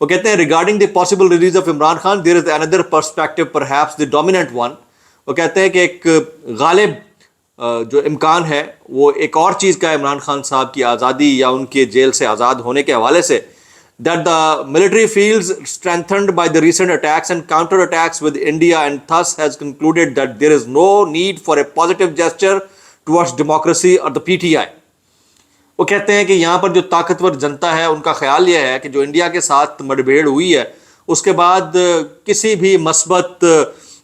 وہ کہتے ہیں regarding the possible release of Imran Khan there is another perspective perhaps the dominant one. وہ کہتے ہیں کہ ایک غالب جو امکان ہے وہ ایک اور چیز کا ہے عمران خان صاحب کی آزادی یا ان کے جیل سے آزاد ہونے کے حوالے سے, that the military feels strengthened by the recent attacks and counter attacks with India and thus has concluded that there is no need for a positive gesture towards democracy or the PTI. وہ کہتے ہیں کہ یہاں پر جو طاقتور جنتا ہے ان کا خیال یہ ہے کہ جو انڈیا کے ساتھ مڈبھیڑ ہوئی ہے اس کے بعد کسی بھی مثبت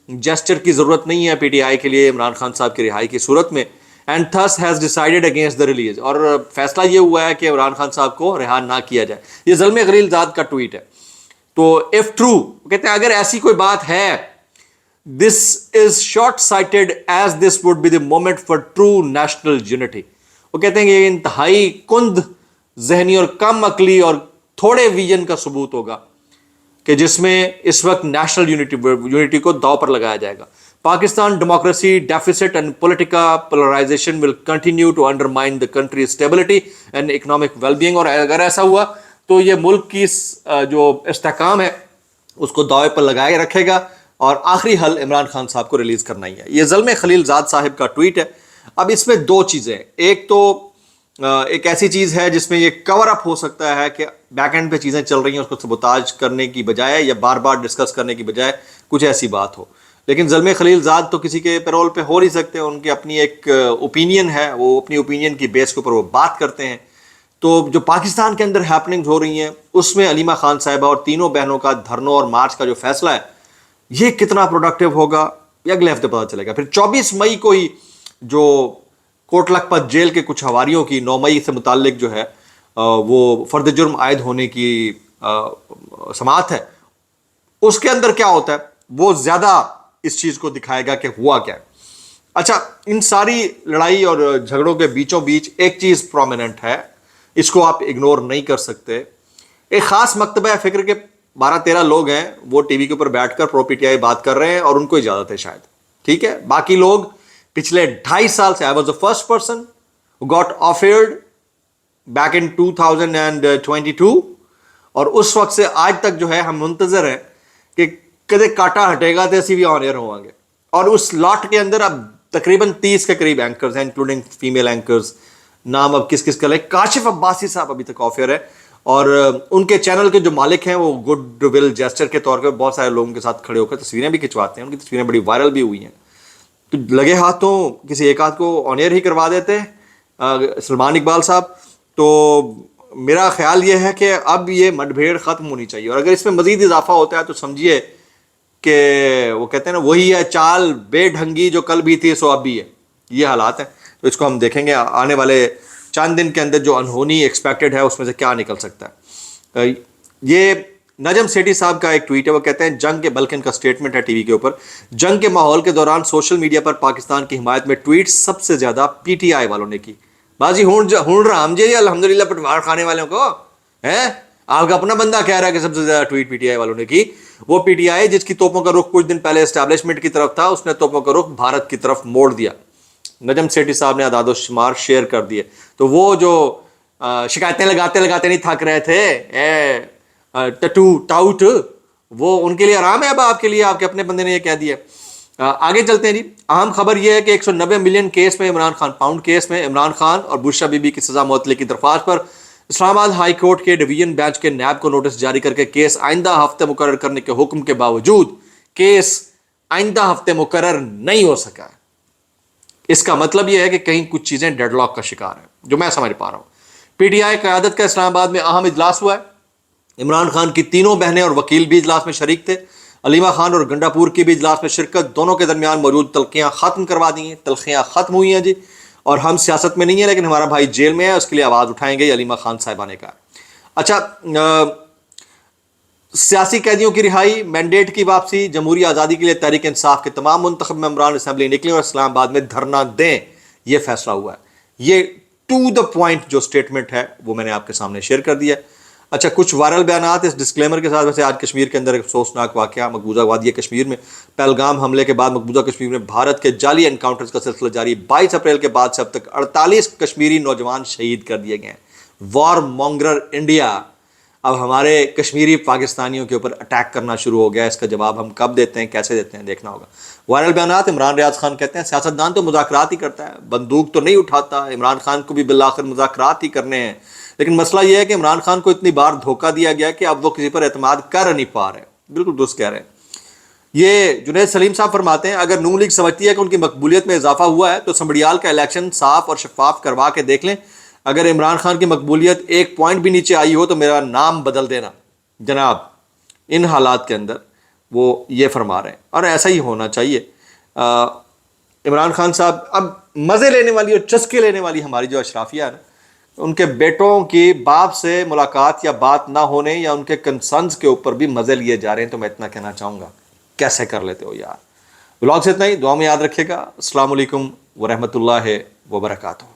جیسچر کی ضرورت نہیں ہے پی ٹی آئی کے لیے عمران خان صاحب کی رہائی کی صورت میں, and thus has decided against the release, اور فیصلہ یہ ہوا ہے کہ عمران خان صاحب کو رہا نہ کیا جائے. یہ زلمے خلیل زاد کا ٹویٹ ہے. تو اف ٹرو کہتے ہیں اگر ایسی کوئی بات ہے, this is short sighted as this would be the moment for true national unity. وہ کہتے ہیں کہ یہ انتہائی کند ذہنی اور کم عقلی اور تھوڑے ویژن کا ثبوت ہوگا کہ جس میں اس وقت نیشنل یونٹی کو داؤ پر لگایا جائے گا. Pakistan democracy deficit and political polarisation will continue to undermine the country stability and economic well being, اور اگر ایسا ہوا تو یہ ملک کی جو استحکام ہے اس کو داؤ پر لگائے رکھے گا, اور آخری حل عمران خان صاحب کو ریلیز کرنا ہی ہے. یہ زلمے خلیل زاد صاحب کا ٹویٹ ہے. اب اس میں دو چیزیں, ایک تو ایک ایسی چیز ہے جس میں یہ کور اپ ہو سکتا ہے کہ بیک اینڈ پہ چیزیں چل رہی ہیں اس کو سبوتاج کرنے کی بجائے یا بار بار ڈسکس کرنے کی بجائے کچھ ایسی بات ہو. لیکن زلمے خلیل زاد تو کسی کے پیرول پہ ہو نہیں سکتے, ان کی اپنی ایک اوپینین ہے, وہ اپنی اوپینین کی بیس کے اوپر وہ بات کرتے ہیں. تو جو پاکستان کے اندر ہیپننگز ہو رہی ہیں اس میں علیمہ خان صاحبہ اور تینوں بہنوں کا دھرنوں اور مارچ کا جو فیصلہ ہے یہ کتنا پروڈکٹیو ہوگا یہ اگلے ہفتے پتہ چلے گا. پھر 24 مئی کو ہی جو کوٹ لکھپت جیل کے کچھ حواریوں کی 9 مئی سے متعلق جو ہے وہ فرد جرم عائد ہونے کی سماعت ہے, اس کے اندر کیا ہوتا ہے وہ زیادہ اس چیز کو دکھائے گا کہ ہوا کیا ہے. اچھا, ان ساری لڑائی اور جھگڑوں کے بیچوں بیچ ایک چیز پرومیننٹ ہے, اس کو آپ اگنور نہیں کر سکتے. ایک خاص مکتبہ فکر کے 12-13 لوگ ہیں, وہ ٹی وی کے اوپر بیٹھ کر پرو پی ٹی آئی بات کر رہے ہیں اور ان کو اجازت ہے شاید, ٹھیک ہے. باقی لوگ پچھلے 2.5 سال سے, I was the first person who got offered back in 2022, اور اس وقت سے آج تک جو ہے ہم منتظر ہیں کہ کدے کاٹا ہٹے گا تو اسی بھی آن ایئر ہوں گے. اور اس لاٹ کے اندر اب تقریباً 30 کے قریب اینکرز ہیں انکلوڈنگ فیمیل اینکرز. نام اب کس کس کا لے, کاشف عباسی صاحب ابھی تک آفر ہے, اور ان کے چینل کے جو مالک ہیں وہ گڈ ول جیسچر کے طور پہ بہت سارے لوگوں کے ساتھ کھڑے ہو کر تصویریں بھی کھنچواتے ہیں. ان کی تصویریں بڑی وائرل بھی ہوئی ہیں. تو لگے ہاتھ تو کسی ایک آدھ کو آن ایئر ہی کروا دیتے سلمان اقبال صاحب. تو میرا خیال یہ ہے کہ اب یہ مڈبھیڑ ختم ہونی چاہیے, اور اگر اس میں مزید اضافہ ہوتا ہے تو سمجھیے کہ وہ کہتے ہیں نا وہی ہے چال بے ڈھنگی جو کل بھی تھی سو اب بھی ہے, یہ حالات ہیں. تو اس کو ہم دیکھیں گے آنے والے چند دن کے اندر جو انہونی ایکسپیکٹڈ ہے اس میں سے کیا نکل سکتا ہے. یہ نجم سیٹھی صاحب کا ایک ٹویٹ ہے, وہ کہتے ہیں جنگ کے بلکن کا سٹیٹمنٹ ہے ٹی وی کے اوپر, جنگ کے ماحول کے دوران سوشل میڈیا پر پاکستان کی حمایت میں ٹویٹ سب سے زیادہ پی ٹی آئی والوں نے کی. بازی ہون رام جی الحمدللہ پٹوار کھانے والوں کو ہیں, آپ کا اپنا بندہ کہہ رہا ہے کہ سب سے زیادہ ٹویٹ پی ٹی آئی والوں نے کی. وہ پی ٹی آئی جس کی توپوں کا رخ کچھ دن پہلے اسٹیبلشمنٹ کی طرف تھا, اس نے توپوں کا رخ بھارت کی طرف موڑ دیا. نجم سیٹھی صاحب نے اعداد و شمار شیئر کر دیے. تو وہ جو شکایتیں لگاتے نہیں تھک رہے تھے ٹاؤٹ, وہ ان کے لیے آرام ہے اب آپ کے لیے, آپ کے اپنے بندے نے یہ کہہ دیا. آگے چلتے ہیں جی. اہم خبر یہ ہے کہ 190 ملین کیس میں عمران خان پاؤنڈ کیس میں عمران خان اور بشرا بی بی کی سزا معطلی کی درخواست پر اسلام آباد ہائی کورٹ کے ڈویژن بینچ کے نیب کو نوٹس جاری کر کے کیس آئندہ ہفتے مقرر کرنے کے حکم کے باوجود کیس آئندہ ہفتے مقرر نہیں ہو سکا ہے. اس کا مطلب یہ ہے کہ کہیں کچھ چیزیں ڈیڈ لاک کا شکار ہیں, جو میں سمجھ پا رہا ہوں. پی ٹی آئی قیادت کا اسلام آباد میں اہم اجلاس ہوا ہے. عمران خان کی تینوں بہنیں اور وکیل بھی اجلاس میں شریک تھے. علیمہ خان اور گنڈا پور کی بھی اجلاس میں شرکت. دونوں کے درمیان موجود تلخیاں ختم کروا دی ہیں. تلخیاں ختم ہوئی ہیں جی, اور ہم سیاست میں نہیں ہیں لیکن ہمارا بھائی جیل میں ہے, اس کے لیے آواز اٹھائیں گے, علیمہ خان صاحبہ نے کہا. اچھا, سیاسی قیدیوں کی رہائی, مینڈیٹ کی واپسی, جمہوری آزادی کے لیے تحریک انصاف کے تمام منتخب ممبران اسمبلی نکلیں اور اسلام آباد میں دھرنا دیں, یہ فیصلہ ہوا ہے. یہ ٹو دا پوائنٹ جو سٹیٹمنٹ ہے وہ میں نے آپ کے سامنے شیئر کر دیا. اچھا, کچھ وائرل بیانات اس ڈسکلیمر کے ساتھ. ویسے آج کشمیر کے اندر ایک افسوسناک واقعہ مقبوضہ وادی کشمیر میں پہلگام حملے کے بعد مقبوضہ کشمیر میں بھارت کے جعلی انکاؤنٹرز کا سلسلہ جاری. 22 اپریل کے بعد سے اب تک 48 کشمیری نوجوان شہید کر دیے گئے ہیں. وار مونگرر انڈیا اب ہمارے کشمیری پاکستانیوں کے اوپر اٹیک کرنا شروع ہو گیا. اس کا جواب ہم کب دیتے ہیں, کیسے دیتے ہیں, دیکھنا ہوگا. وائرل بیانات. عمران ریاض خان کہتے ہیں سیاستدان تو مذاکرات ہی کرتا ہے, بندوق تو نہیں اٹھاتا. عمران خان کو بھی بالآخر مذاکرات ہی کرنے ہیں, لیکن مسئلہ یہ ہے کہ عمران خان کو اتنی بار دھوکہ دیا گیا کہ اب وہ کسی پر اعتماد کر نہیں پا رہے. بالکل درست کہہ رہے ہیں. یہ جنید سلیم صاحب فرماتے ہیں اگر نون لیگ سمجھتی ہے کہ ان کی مقبولیت میں اضافہ ہوا ہے تو سمبڑیال کا الیکشن صاف اور شفاف کروا کے دیکھ لیں. اگر عمران خان کی مقبولیت ایک پوائنٹ بھی نیچے آئی ہو تو میرا نام بدل دینا. جناب ان حالات کے اندر وہ یہ فرما رہے ہیں, اور ایسا ہی ہونا چاہیے. عمران خان صاحب اب مزے لینے والی اور چسکے لینے والی ہماری جو اشرافیہ ہے نا, ان کے بیٹوں کی باپ سے ملاقات یا بات نہ ہونے یا ان کے کنسرنز کے اوپر بھی مزے لیے جا رہے ہیں. تو میں اتنا کہنا چاہوں گا, کیسے کر لیتے ہو یار. بلاگ سے اتنا ہی, دعا میں یاد رکھیے گا. السلام علیکم ورحمۃ اللہ وبرکاتہ.